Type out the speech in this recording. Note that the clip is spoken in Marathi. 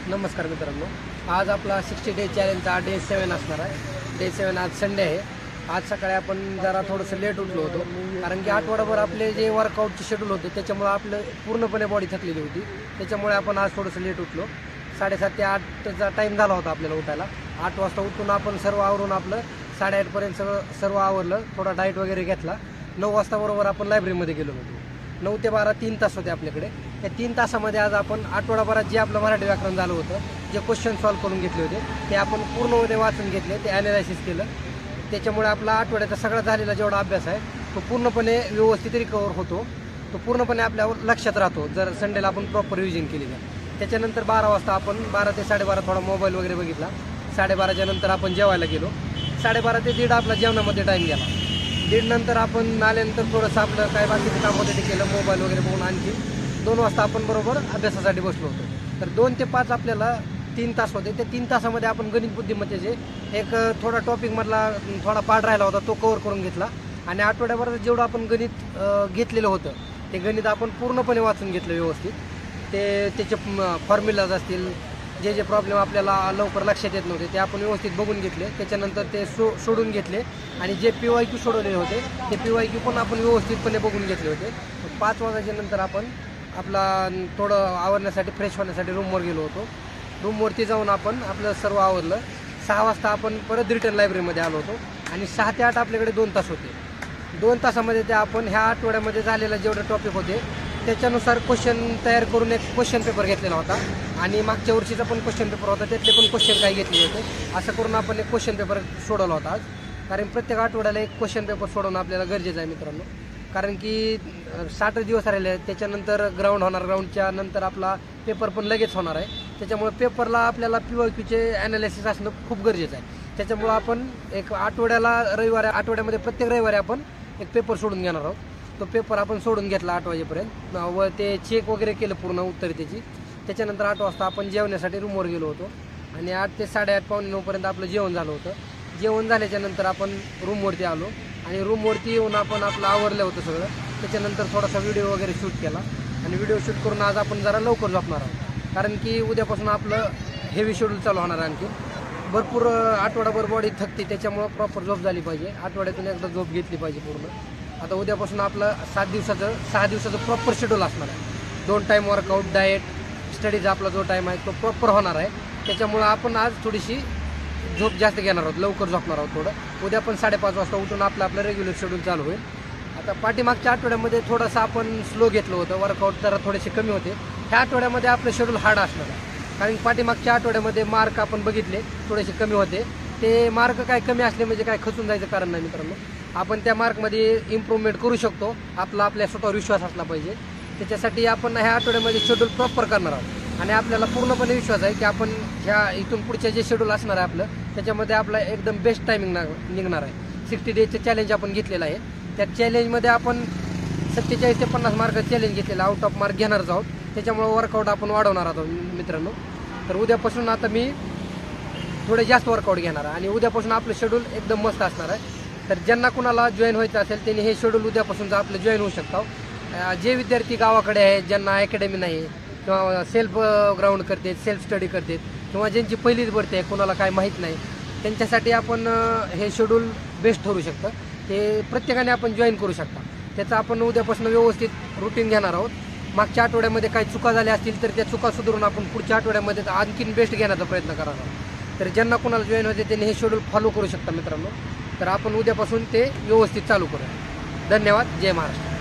नमस्कार मित्रांनो, आज आपला 60 डे चॅलेंजचा डे 7 असणार आहे। डे 7 आज संडे आहे। आज सकाळी आपण जरा थोडंसं लेट उठलो होतो, कारण की आठवडाभर आपले जे वर्कआउटचे शेड्यूल होते त्याच्यामुळे आपलं पूर्णपणे बॉडी थकलेली होती। त्याच्यामुळे आपण आज थोडंसं लेट उठलो। 7:30 ते 8चा टाईम झाला होता आपल्याला उठायला। 8 वाजता उठून आपण सर्व आवरून आपलं 8:30 पर्यंत सर्व आवरलं, थोडा डाएट वगैरे घेतला। 9 वाजता बरोबर आपण लायब्ररीमध्ये गेलो होतो। 9 ते 12 3 तास होते आपल्याकडे। त्या 3 तासामध्ये आज आपण आठवडाभरात जे आपलं मराठी व्याकरण झालं होतं, जे क्वेश्चन सॉल्व्ह करून घेतले होते ते आपण पूर्णपणे वाचून घेतले, ते ॲनालायसिस केलं। त्याच्यामुळे आपला आठवड्याचा सगळा झालेला जेवढा अभ्यास आहे तो पूर्णपणे व्यवस्थित रिकवर होतो, तो पूर्णपणे आपल्यावर लक्षात राहतो जर संडेला आपण प्रॉपर रिव्हिजन केली तर। त्याच्यानंतर 12 वाजता आपण 12 ते 12:30 थोडा मोबाईल वगैरे बघितला। 12:30च्या नंतर आपण जेवायला गेलो। 12:30 ते 1:30 आपला जेवणामध्ये टाईम गेला। 1:30 नंतर आपण आल्यानंतर थोडंसं आपलं काय बाकीचं काम होतं ते केलं, मोबाईल वगैरे बघून आणखी 2 वाजता आपण बरोबर अभ्यासासाठी बसलो होतो। तर 2 ते 5 आपल्याला 3 तास होते। त्या 3 तासामध्ये आपण गणित बुद्धिमत्तेचे एक थोडा टॉपिकमधला थोडा पार्ट राहिला होता तो कव्हर करून घेतला, आणि आठवड्याभरात जेवढं आपण गणित घेतलेलं होतं ते गणित आपण पूर्णपणे वाचून घेतलं व्यवस्थित। त्याचे फॉर्म्युलाज असतील, जे प्रॉब्लेम आपल्याला लवकर लक्षात येत नव्हते ते आपण व्यवस्थित बघून घेतले। त्याच्यानंतर ते सोडून घेतले, आणि जे PYQ सोडवलेले होते ते PYQ पण आपण व्यवस्थितपणे बघून घेतले होते। 5 वाजल्याच्या नंतर आपण आपला थोडं आवरण्यासाठी फ्रेश होण्यासाठी रूमवर गेलो होतो। रूमवरती जाऊन आपण आपलं सर्व आवरलं। 6 वाजता आपण परत रिटर्न लायब्ररीमध्ये आलो होतो, आणि 6 ते 8 आपल्याकडे 2 तास होते। 2 तासामध्ये ते आपण ह्या आठवड्यामध्ये झालेलं जेवढे टॉपिक होते त्याच्यानुसार क्वेश्चन तयार करून एक क्वेश्चन पेपर घेतलेला होता, आणि मागच्या वर्षीचा पण क्वेश्चन पेपर होता, त्यातले पण क्वेश्चन काही घेतले होते। असं करून आपण एक क्वेश्चन पेपर सोडवला होता आज, कारण प्रत्येक आठवड्याला एक क्वेश्चन पेपर सोडवणं आपल्याला गरजेचं आहे मित्रांनो। कारण की 60 दिवस राहिले आहेत, त्याच्यानंतर ग्राउंड होणार, ग्राउंडच्या नंतर आपला पेपर पण लगेच होणार आहे। त्याच्यामुळे पेपरला आपल्याला PYQचे ॲनालिसिस असणं खूप गरजेचं आहे। त्याच्यामुळं आपण एक आठवड्यामध्ये प्रत्येक रविवारी आपण एक पेपर सोडून घेणार आहोत। तो पेपर आपण सोडून घेतला 8 वाजेपर्यंत, व ते चेक वगैरे केलं पूर्ण उत्तर त्याची। त्याच्यानंतर 8 वाजता आपण जेवण्यासाठी रूमवर गेलो होतो, आणि 8 ते 8:30 पावणे 9 पर्यंत आपलं जेवण झालं होतं। जेवण झाल्याच्या नंतर आपण रूमवरती आलो, आणि रूमवरती येऊन आपण आपलं आवरलं होतं सगळं। त्याच्यानंतर थोडासा व्हिडिओ वगैरे शूट केला, आणि व्हिडिओ शूट करून आज आपण जरा लवकर झोपणार आहोत, कारण की उद्यापासून आपलं हेवी शेड्यूल चालू होणार आहे। आणखी भरपूर आठवडाभर बॉडी थकते, त्याच्यामुळं प्रॉपर झोप झाली पाहिजे। आठवड्यातून एकदा झोप घेतली पाहिजे पूर्ण। आता उद्यापासून आपलं 6 दिवसाचं प्रॉपर शेड्यूल असणार आहे। 2 टाईम वर्कआउट, डाएट, स्टडीचा आपला जो टाईम आहे तो प्रॉपर होणार आहे। त्याच्यामुळं आपण आज थोडीशी झोप जास्त घेणार आहोत, लवकर झोपणार आहोत थोडं। उद्या पण 5:30 वाजता उठून आपलं रेग्युलर शेड्यूल चालू होईल। आता पाठीमागच्या आठवड्यामध्ये थोडंसं आपण स्लो घेतलं होतं, वर्कआउट जरा थोडेसे कमी होते। ह्या आठवड्यामध्ये आपलं शेड्यूल हार्ड असणार आहे, कारण पाठीमागच्या आठवड्यामध्ये मार्क आपण बघितले थोडेसे कमी होते। ते मार्क काय कमी असले म्हणजे काय खचून जायचं कारण नाही मित्रांनो। आपण त्या मार्कमध्ये इम्प्रूव्हमेंट करू शकतो, आपल्या स्वतःवर विश्वास असला पाहिजे। त्याच्यासाठी आपण ह्या आठवड्यामध्ये शेड्यूल प्रॉपर करणार आहोत, आणि आपल्याला पूर्णपणे विश्वास आहे की आपण ह्या इथून पुढच्या जे शेड्यूल असणार आहे आपलं, त्याच्यामध्ये आपला एकदम बेस्ट टायमिंग निघणार आहे। 60 डेचं चॅलेंज आपण घेतलेलं आहे, त्या चॅलेंजमध्ये आपण 47 ते 50 मार्क चॅलेंज घेतलेलं, आउट ऑफ मार्क घेणारच आहोत। त्याच्यामुळे वर्कआउट आपण वाढवणार आहोत मित्रांनो। तर उद्यापासून आता मी थोडे जास्त वर्कआउट घेणार आहे, आणि उद्यापासून आपलं शेड्यूल एकदम मस्त असणार आहे। तर ज्यांना कुणाला जॉईन व्हायचं असेल त्यांनी हे शेड्यूल उद्यापासून आपलं जॉईन होऊ शकता। जे विद्यार्थी गावाकडे आहेत, ज्यांना अकॅडमी नाही, किंवा सेल्फ ग्राउंड करतात, सेल्फ स्टडी करतात, किंवा ज्यांची पहिलीच भरती आहे, कुणाला काय माहीत नाही, त्यांच्यासाठी आपण हे शेड्यूल बेस्ट ठरू शकतं। ते प्रत्येकाने आपण जॉईन करू शकता। त्याचं आपण उद्यापासून व्यवस्थित रुटीन घेणार आहोत। मागच्या आठवड्यामध्ये काही चुका झाल्या असतील तर त्या चुका सुधारून आपण पुढच्या आठवड्यामध्ये आणखीन बेस्ट घेण्याचा प्रयत्न करणार आहोत। तर ज्यांना कुणाला जॉईन व्हायचे त्यांनी हे शेड्यूल फॉलो करू शकता मित्रांनो। तर आपण उद्यापासून ते व्यवस्थित चालू करूया। धन्यवाद। जय महाराष्ट्र।